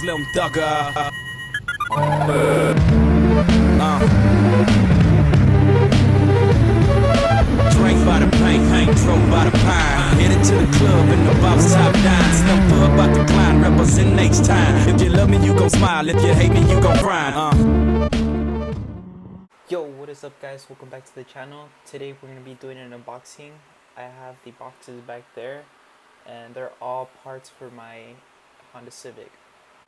Slim Thugger. Drink by the pint, drove by the pine. Headed to the club in the box top down. Slim Thug about to climb, represent H-time. If you love me, you gon' smile. If you hate me, you gon' grind. Yo, what is up guys, welcome back to the channel. Today we're going to be doing an unboxing. I have the boxes back there and they're all parts for my Honda Civic.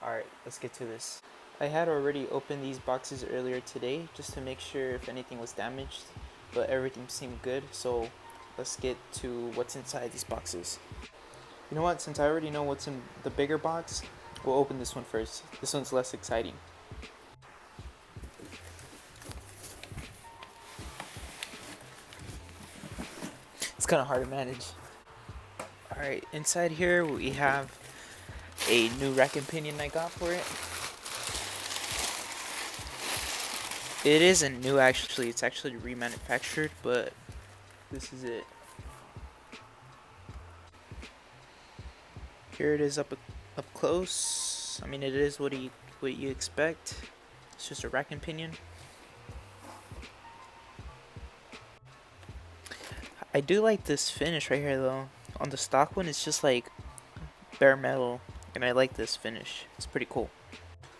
Alright, let's get to this. I had already opened these boxes earlier today just to make sure if anything was damaged, but everything seemed good, so let's get to what's inside these boxes. You know what, since I already know what's in the bigger box, we'll open this one first. This one's less exciting. It's kind of hard to manage. Alright, inside here we have a new rack and pinion I got for it. It isn't new actually, it's actually remanufactured, but this is it. Here it is up close. I mean, it is what you expect. It's just a rack and pinion. I do like this finish right here though. On the stock one, it's just like bare metal, and I like this finish. It's pretty cool.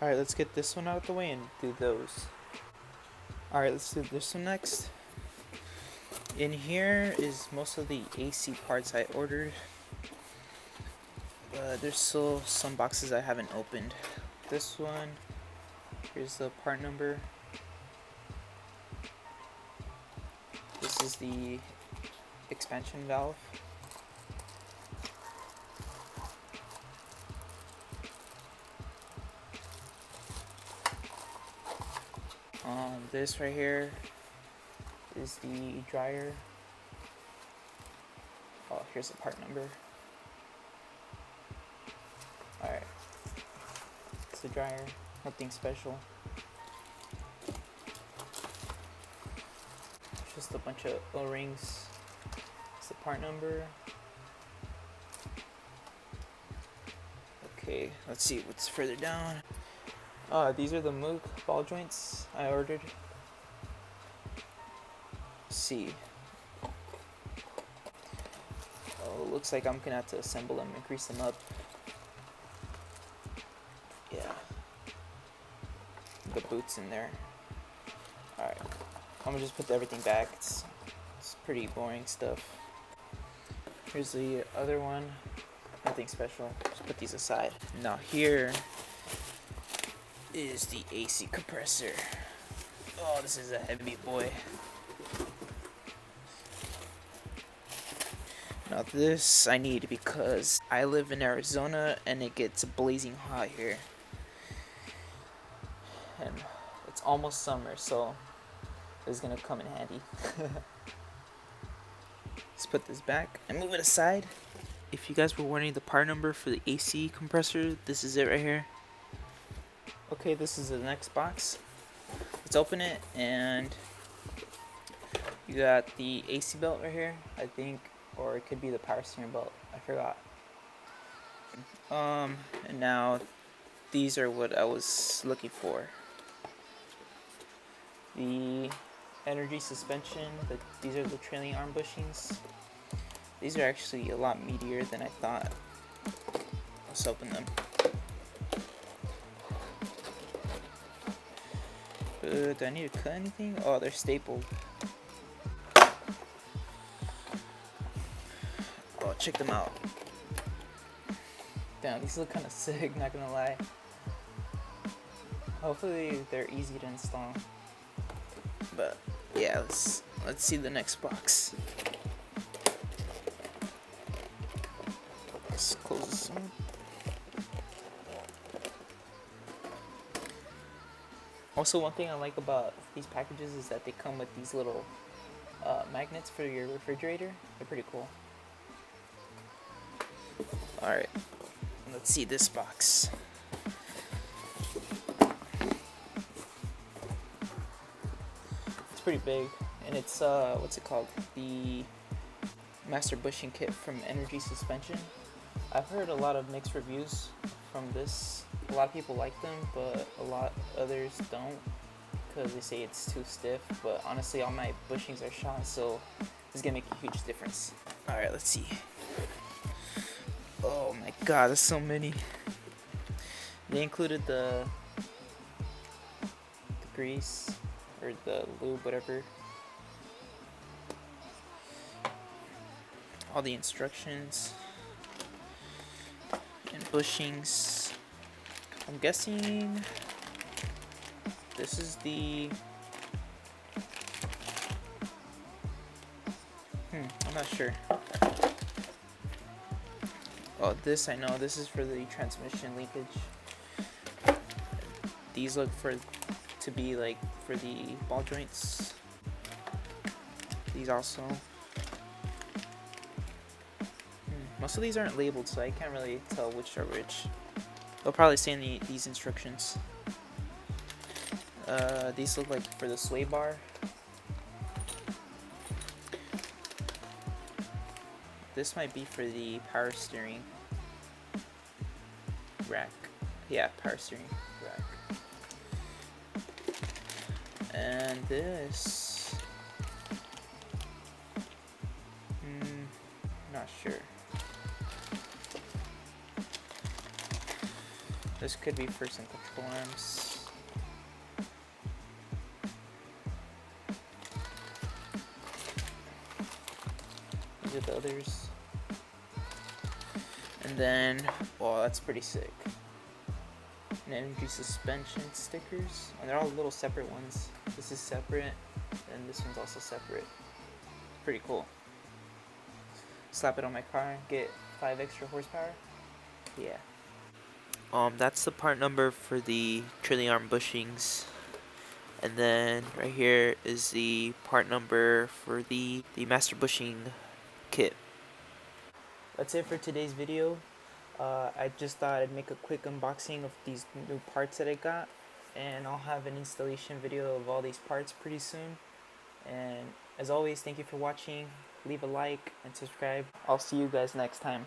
Alright, let's get this one out of the way and do those. Alright, let's do this one next. In here is most of the AC parts I ordered. There's still some boxes I haven't opened. This one, here's the part number. This is the expansion valve. This right here is the dryer. Oh, here's the part number. Alright, it's the dryer, nothing special. Just a bunch of O-rings. It's the part number. Okay, let's see what's further down. These are the Moog ball joints I ordered. Let's see. Oh, looks like I'm gonna have to assemble them and grease them up. Yeah. The boot's in there. Alright. I'm gonna just put everything back. It's pretty boring stuff. Here's the other one. Nothing special. Just put these aside. Now here is the AC compressor. Oh, this is a heavy boy. Now this I need because I live in Arizona and it gets blazing hot here. And it's almost summer, so it's gonna come in handy. Let's put this back and move it aside. If you guys were wondering the part number for the AC compressor, this is it right here. Okay, this is the next box. Let's open it, and you got the AC belt right here, I think, or it could be the power steering belt, I forgot. And now these are what I was looking for. The energy suspension, these are the trailing arm bushings. These are actually a lot meatier than I thought. Let's open them. Do I need to cut anything? Oh, they're stapled. Oh, check them out. Damn, these look kind of sick, not gonna lie. Hopefully they're easy to install. But yeah, let's see the next box. Let's close this one. Also, one thing I like about these packages is that they come with these little magnets for your refrigerator. They're pretty cool. Alright, let's see this box. It's pretty big, and it's what's it called? The master bushing kit from Energy Suspension. I've heard a lot of mixed reviews from this A lot of people like them, but a lot others don't because they say it's too stiff. But honestly, all my bushings are shot, so it's gonna make a huge difference. All right, let's see. Oh my god, there's so many. They included the grease or the lube, whatever. All the instructions and bushings. I'm guessing this is the I'm not sure. Oh, this I know. This is for the transmission leakage. These look to be like for the ball joints. These also. Most of these aren't labeled, so I can't really tell which are which. They'll probably say in these instructions. These look like for the sway bar. This might be for the power steering rack. Yeah, power steering rack. And this, not sure. This could be for some control arms. These are the others. And then, oh, that's pretty sick. An energy suspension stickers. And they're all little separate ones. This is separate, and this one's also separate. Pretty cool. Slap it on my car, get 5 extra horsepower. Yeah. That's the part number for the trailing arm bushings. And then right here is the part number for the master bushing kit. That's it for today's video. I just thought I'd make a quick unboxing of these new parts that I got, and I'll have an installation video of all these parts pretty soon. And as always, thank you for watching. Leave a like and subscribe. I'll see you guys next time.